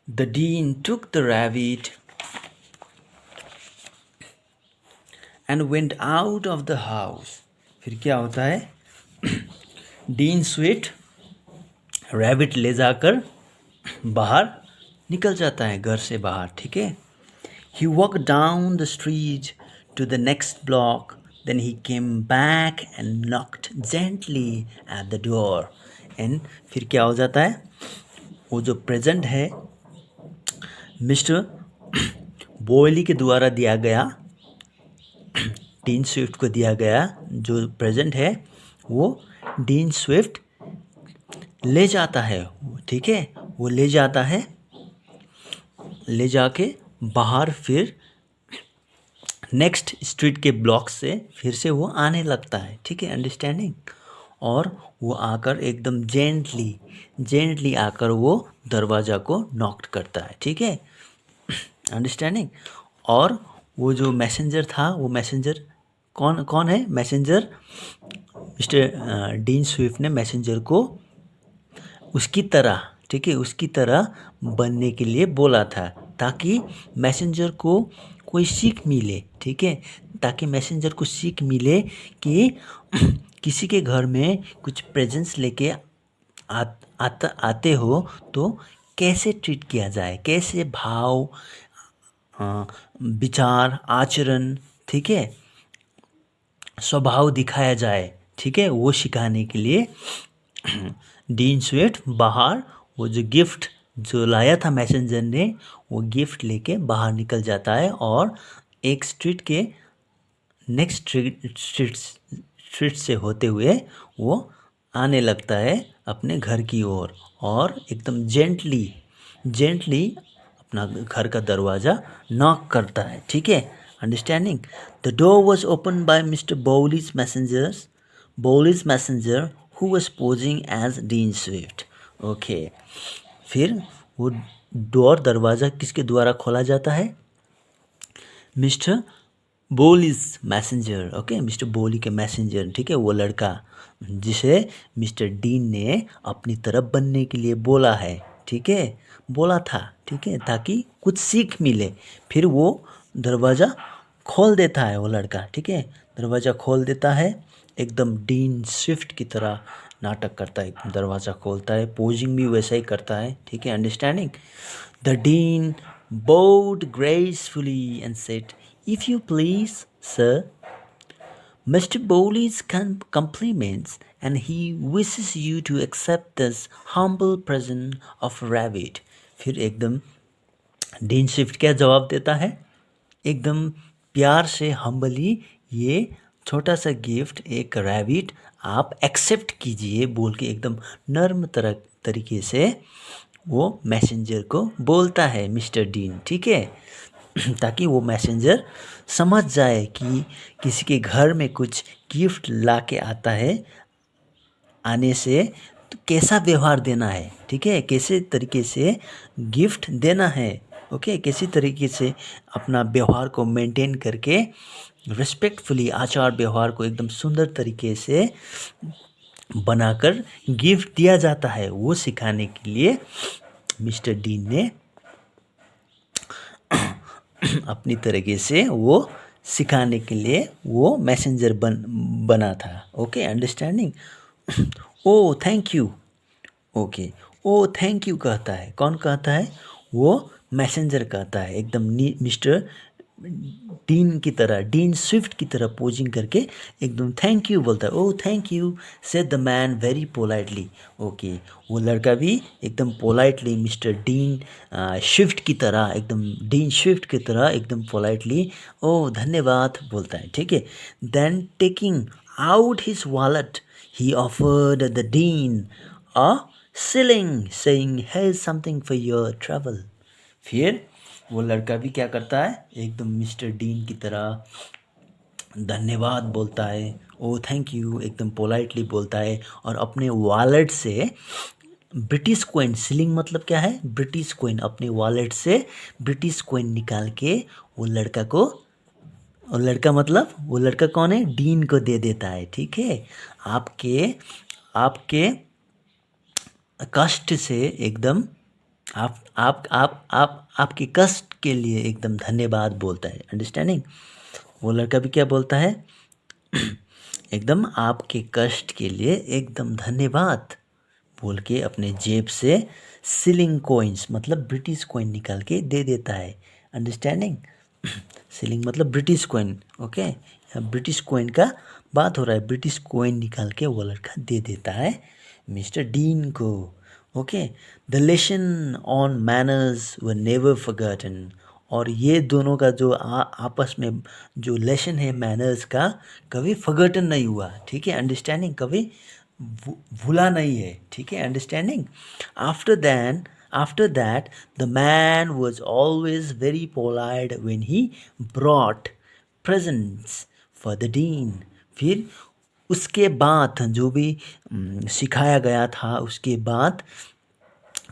The dean took the rabbit and went out of the house. फिर क्या होता है? डीन स्वीट रैबिट ले जाकर बाहर निकल जाता है घर से बाहर, ठीक है. He walked down the street to the next block. Then he came back and knocked gently at the door. And फिर क्या हो जाता है? वो जो प्रेजेंट है मिस्टर बोयली के द्वारा दिया गया, डीन स्विफ्ट को दिया गया जो प्रेजेंट है वो डीन स्विफ्ट ले जाता है, ठीक है. वो ले जाता है, ले जाके बाहर फिर नेक्स्ट स्ट्रीट के ब्लॉक से फिर से वो आने लगता है, ठीक है. अंडरस्टैंडिंग. और वो आकर एकदम जेंटली आकर वो दरवाज़ा को नॉक करता है, ठीक है. अंडरस्टैंडिंग. और वो जो मैसेंजर था, वो मैसेंजर कौन है? मैसेंजर मिस्टर डीन स्विफ्ट ने मैसेंजर को उसकी तरह, ठीक है, उसकी तरह बनने के लिए बोला था ताकि मैसेंजर को कोई सीख मिले, ठीक है. ताकि मैसेंजर को सीख मिले कि किसी के घर में कुछ प्रेजेंस लेके आते हो तो कैसे ट्रीट किया जाए, कैसे भाव, विचार, आचरण, ठीक है, स्वभाव दिखाया जाए, ठीक है. वो सिखाने के लिए डीन स्विफ्ट बाहर वो जो गिफ्ट जो लाया था मैसेंजर ने, वो गिफ्ट लेके बाहर निकल जाता है और एक स्ट्रीट के नेक्स्ट स्ट्रीट से होते हुए वो आने लगता है अपने घर की ओर और एकदम जेंटली अपना घर का दरवाज़ा नॉक करता है, ठीक है. Understanding. The door was open by Mister Boley's messenger who was posing as Dean Swift. Okay. फिर वो दरवाज़ा किसके द्वारा खोला जाता है? Mister Boley's messenger. Okay. Mister Boley के मैसेंजर, ठीक है, वो लड़का जिसे मिस्टर डीन ने अपनी तरफ बनने के लिए बोला है, ठीक है, बोला था, ठीक है, ताकि कुछ सीख मिले. फिर वो दरवाज़ा खोल देता है वो लड़का, ठीक है, दरवाज़ा खोल देता है, एकदम डीन स्विफ्ट की तरह नाटक करता है, दरवाज़ा खोलता है, पोजिंग भी वैसा ही करता है, ठीक है. Understanding. The dean bowed gracefully and said, "If you please, sir, Mr. Bowley's compliments, and he wishes you to accept this humble present of rabbit." फिर एकदम डीन स्विफ्ट क्या जवाब देता है? एकदम प्यार से हम्बली ये छोटा सा गिफ्ट एक रैबिट आप एक्सेप्ट कीजिए बोल के एकदम नर्म तरीके से वो मैसेंजर को बोलता है मिस्टर डीन, ठीक है, ताकि वो मैसेंजर समझ जाए कि किसी के घर में कुछ गिफ्ट ला के आता है, आने से तो कैसा व्यवहार देना है, ठीक है, कैसे तरीके से गिफ्ट देना है, ओके, कैसी तरीके से अपना व्यवहार को मेंटेन करके रिस्पेक्टफुली आचार व्यवहार को एकदम सुंदर तरीके से बनाकर गिफ्ट दिया जाता है, वो सिखाने के लिए मिस्टर डीन ने अपनी तरीके से वो सिखाने के लिए वो मैसेंजर बना था. Okay. Understanding. Oh thank you. Okay. Oh thank you कहता है. कौन कहता है? वो मैसेंजर कहता है, एकदम मिस्टर डीन की तरह, डीन स्विफ्ट की तरह पोजिंग करके एकदम थैंक यू बोलता है. Oh thank you said the man very politely. Okay. वो लड़का भी एकदम पोलाइटली मिस्टर डीन स्विफ्ट की तरह, एकदम डीन स्विफ्ट की तरह एकदम पोलाइटली ओ धन्यवाद बोलता है, ठीक है. Then taking out his wallet he offered the dean a shilling saying here's something for your travel. फिर वो लड़का भी क्या करता है? एकदम मिस्टर डीन की तरह धन्यवाद बोलता है, ओ थैंक यू एकदम पोलाइटली बोलता है और अपने वॉलेट से ब्रिटिश कॉइन, शिलिंग मतलब क्या है? British coin. अपने वॉलेट से ब्रिटिश कॉइन निकाल के वो लड़का को, वो लड़का मतलब वो लड़का कौन है? डीन को दे देता है, ठीक है. आपके कष्ट से एकदम आपके कष्ट के लिए एकदम धन्यवाद बोलता है। अंडरस्टैंडिंग? वो लड़का भी क्या बोलता है? एकदम आपके कष्ट के लिए एकदम धन्यवाद बोल के अपने जेब से सिलिंग कॉइन्स मतलब ब्रिटिश कॉइन निकाल के दे देता है। अंडरस्टैंडिंग? सिलिंग मतलब British coin. Okay, British coin का बात हो रहा है। ब्रिटिश कॉइन निकाल के वो लड़का दे देता है मिस्टर डीन को। Okay, the lesson on manners were never forgotten. और ये दोनों का जो आपस में जो लेसन है मैनर्स का, कभी फॉरगॉटन नहीं हुआ। ठीक है? अंडरस्टैंडिंग? कभी भूला नहीं है। ठीक है? Understanding? After that the man was always very polite when he brought presents for the dean. फिर उसके बाद जो भी सिखाया गया था, उसके बाद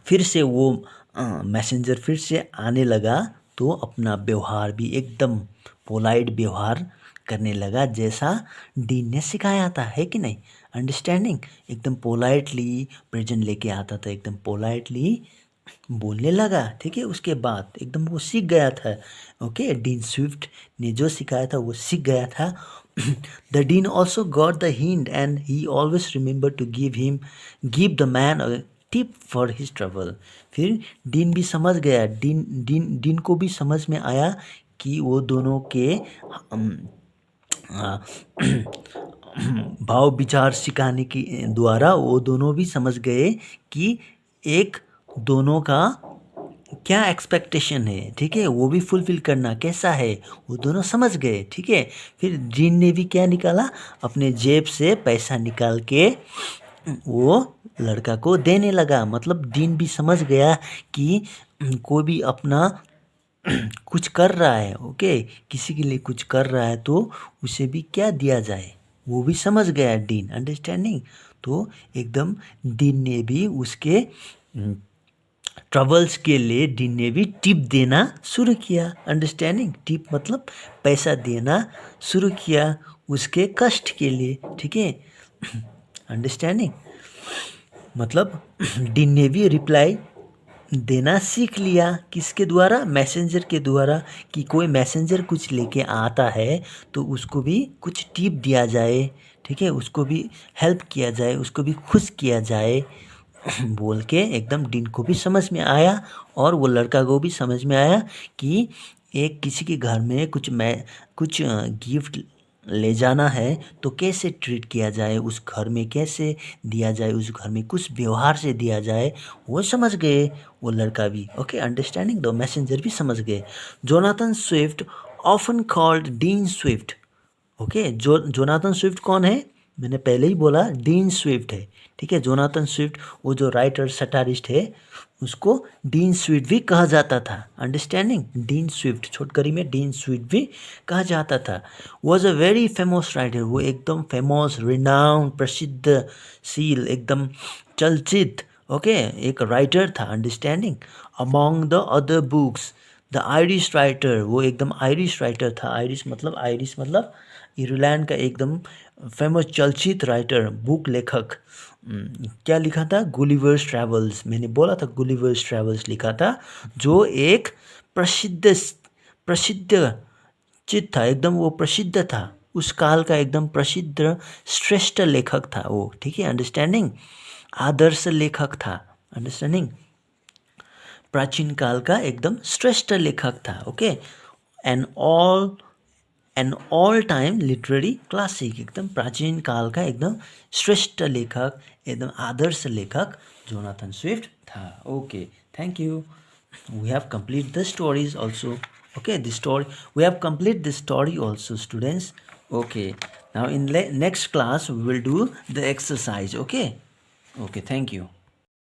फिर से वो मैसेंजर फिर से आने लगा तो अपना व्यवहार भी एकदम पोलाइट व्यवहार करने लगा जैसा डीन ने सिखाया था, है कि नहीं? अंडरस्टैंडिंग? एकदम पोलाइटली प्रेजेंट लेके आता था, एकदम पोलाइटली बोलने लगा। ठीक है? उसके बाद एकदम वो सीख गया था। ओके, डीन स्विफ्ट ने जो सिखाया था वो सीख गया था। The dean also got the hint and he always remember to give the man a tip for his trouble. फिर डीन भी समझ गया, डीन को भी समझ में आया कि वो दोनों के भाव विचार सिखाने की द्वारा वो दोनों भी समझ गए कि एक दोनों का क्या एक्सपेक्टेशन है। ठीक है? वो भी फुलफिल करना कैसा है वो दोनों समझ गए। ठीक है? फिर डीन ने भी क्या निकाला? अपने जेब से पैसा निकाल के वो लड़का को देने लगा। मतलब डीन भी समझ गया कि कोई भी अपना कुछ कर रहा है, ओके, किसी के लिए कुछ कर रहा है तो उसे भी क्या दिया जाए वो भी समझ गया डीन। अंडरस्टैंडिंग? तो एकदम डीन ने भी उसके ट्रबल्स के लिए डीन ने भी टिप देना शुरू किया। अंडरस्टैंडिंग? टिप मतलब पैसा देना शुरू किया उसके कष्ट के लिए। ठीक है? अंडरस्टैंडिंग? मतलब डीन ने भी रिप्लाई देना सीख लिया। किसके द्वारा? मैसेंजर के द्वारा। कि कोई मैसेंजर कुछ लेके आता है तो उसको भी कुछ टिप दिया जाए। ठीक है? उसको भी हेल्प किया जाए, उसको भी खुश किया जाए बोल के एकदम डीन को भी समझ में आया और वो लड़का को भी समझ में आया कि एक किसी के घर में कुछ गिफ्ट ले जाना है तो कैसे ट्रीट किया जाए, उस घर में कैसे दिया जाए, उस घर में कुछ व्यवहार से दिया जाए, वो समझ गए वो लड़का भी। Okay, understanding? द मैसेंजर भी समझ गए। Jonathan Swift often called dean Swift. Okay, Jonathan Swift कौन है? मैंने पहले ही बोला डीन स्विफ्ट है। ठीक है? जोनाथन स्विफ्ट वो जो राइटर सटारिस्ट है उसको डीन स्विफ्ट भी कहा जाता था। अंडरस्टैंडिंग? डीन स्विफ्ट छोटकरी में डीन स्विफ्ट भी कहा जाता था। Was a very famous writer. वो एकदम फेमस, रिनाउंड, प्रसिद्धशील, एकदम चर्चित ओके एक राइटर था। Understanding? Among the other books the Irish writer. वो एकदम आयरिश राइटर था। आयरिश मतलब आयरलैंड का एकदम फेमस चलचित राइटर, बुक लेखक। क्या लिखा था? Gulliver's travels. मैंने बोला था गुलिवर्स ट्रैवल्स लिखा था, जो एक प्रसिद्ध चित था, एकदम वो प्रसिद्ध था उस काल का, एकदम प्रसिद्ध श्रेष्ठ लेखक था वो। ठीक है? अंडरस्टैंडिंग? आदर्श लेखक था। अंडरस्टैंडिंग? प्राचीन काल का एकदम श्रेष्ठ लेखक था। Okay, an all time literary classic. एकदम प्राचीन काल का एकदम श्रेष्ठ लेखक, एकदम आदर्श लेखक जोनाथन स्विफ्ट था। Okay, thank you. We have complete the stories also. Okay, we have complete this story also, students. Okay, now in next class we will do the exercise. Okay, thank you.